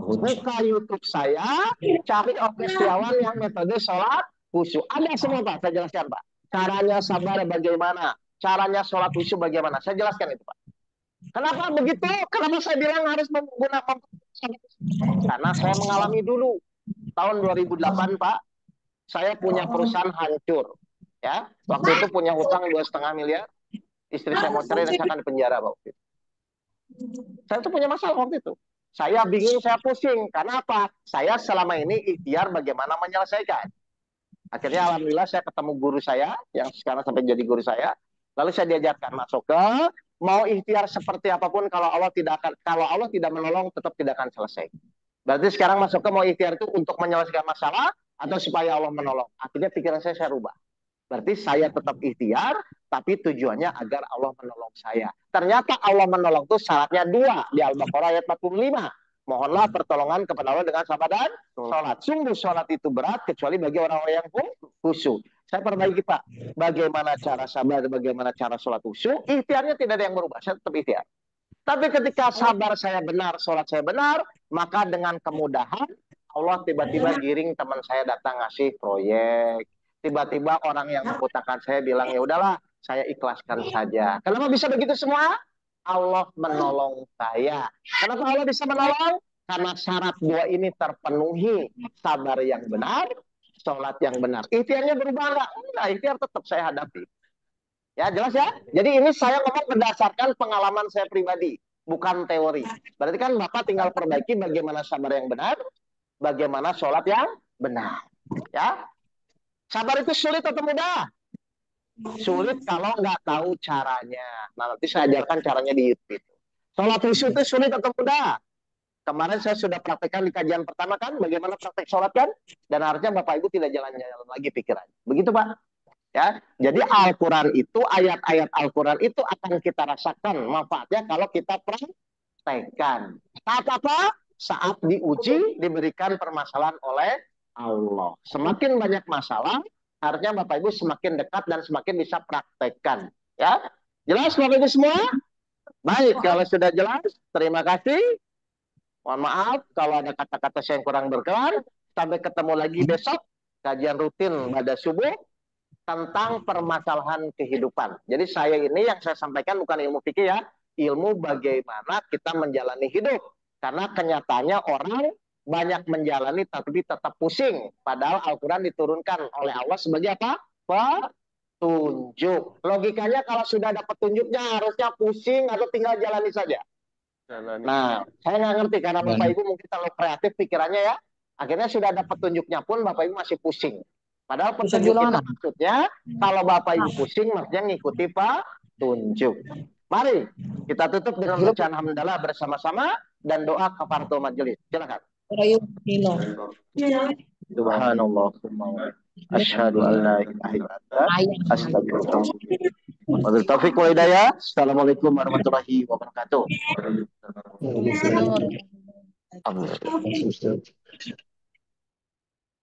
Buka YouTube saya, cari Oke Setiawan yang metode sholat khusyuk. Ada semua Pak, saya jelaskan Pak. Caranya sabar bagaimana? Caranya sholat khusyuk bagaimana? Saya jelaskan itu Pak. Kenapa begitu? Kenapa saya bilang harus menggunakan? Karena saya mengalami dulu. Tahun 2008 Pak, saya punya perusahaan hancur. Ya, waktu itu punya hutang 2,5 miliar. Istri saya mau cerai dan saya akan penjara waktu itu. Saya tuh punya masalah waktu itu. Saya bingung, saya pusing. Karena apa? Saya selama ini ikhtiar bagaimana menyelesaikan. Akhirnya alhamdulillah saya ketemu guru saya yang sekarang sampai jadi guru saya. Lalu saya diajarkan masuk ke mau ikhtiar seperti apapun kalau Allah tidak menolong tetap tidak akan selesai. Berarti sekarang masuk ke mau ikhtiar itu untuk menyelesaikan masalah atau supaya Allah menolong. Akhirnya pikiran saya rubah. Berarti saya tetap ikhtiar, tapi tujuannya agar Allah menolong saya. Ternyata Allah menolong itu syaratnya 2 di Al-Baqarah ayat 45. Mohonlah pertolongan kepada Allah dengan sabar dan sholat. Sungguh sholat itu berat kecuali bagi orang-orang yang khusyuk. Saya perbaiki Pak. Bagaimana cara sabar, bagaimana cara sholat khusyuk? Ikhtiarnya tidak ada yang berubah. Saya tetap ikhtiar. Tapi ketika sabar saya benar, sholat saya benar, maka dengan kemudahan Allah tiba-tiba giring teman saya datang ngasih proyek. Tiba-tiba orang yang membutuhkan saya bilang, ya udahlah, saya ikhlaskan saja. Kenapa bisa begitu semua? Allah menolong saya. Kenapa Allah bisa menolong? Karena syarat 2 ini terpenuhi. Sabar yang benar, sholat yang benar. Ikhtiarnya berubah nggak? Enggak, ikhtiar tetap saya hadapi. Ya, jelas ya? Jadi ini saya ngomong berdasarkan pengalaman saya pribadi, bukan teori. Berarti kan Bapak tinggal perbaiki bagaimana sabar yang benar, bagaimana sholat yang benar. Ya, sabar itu sulit atau mudah? Sulit kalau nggak tahu caranya. Nah, nanti saya ajarkan caranya di YouTube. Sholat khusyuk itu sulit atau mudah? Kemarin saya sudah praktekkan di kajian pertama kan, bagaimana praktek sholat kan? Dan harusnya Bapak Ibu tidak jalan-jalan lagi pikirannya. Begitu Pak? Ya, jadi Al-Quran itu, ayat-ayat Al-Quran itu akan kita rasakan manfaatnya kalau kita praktekkan. Saat apa? Saat diuji, diberikan permasalahan oleh Allah. Semakin banyak masalah, harusnya Bapak Ibu semakin dekat dan semakin bisa praktekkan. Ya, jelas Bapak Ibu semua? Baik, kalau sudah jelas, terima kasih. Mohon maaf kalau ada kata-kata saya yang kurang berkenan. Sampai ketemu lagi besok, kajian rutin pada subuh tentang permasalahan kehidupan. Jadi saya ini yang saya sampaikan bukan ilmu fikih ya, ilmu bagaimana kita menjalani hidup. Karena kenyataannya orang banyak menjalani tapi tetap pusing. Padahal Al-Quran diturunkan oleh Allah sebagai apa? Petunjuk. Logikanya kalau sudah ada petunjuknya harusnya pusing atau tinggal jalani saja. Nah, saya nggak ngerti karena Bapak Ibu mungkin terlalu kreatif pikirannya ya. Akhirnya sudah ada petunjuknya pun Bapak Ibu masih pusing. Padahal petunjuk itu maksudnya kalau Bapak Ibu pusing maksudnya ngikuti petunjuk. Mari kita tutup dengan bacaan hamdalah bersama-sama dan doa kafaratul majelis. Silakan. Subhanallah. Asyhadu an la ilaha illallah. Astagfirullah. Wabillahi taufiq wal hidayah. Assalamualaikum warahmatullahi wabarakatuh. Assalamualaikum.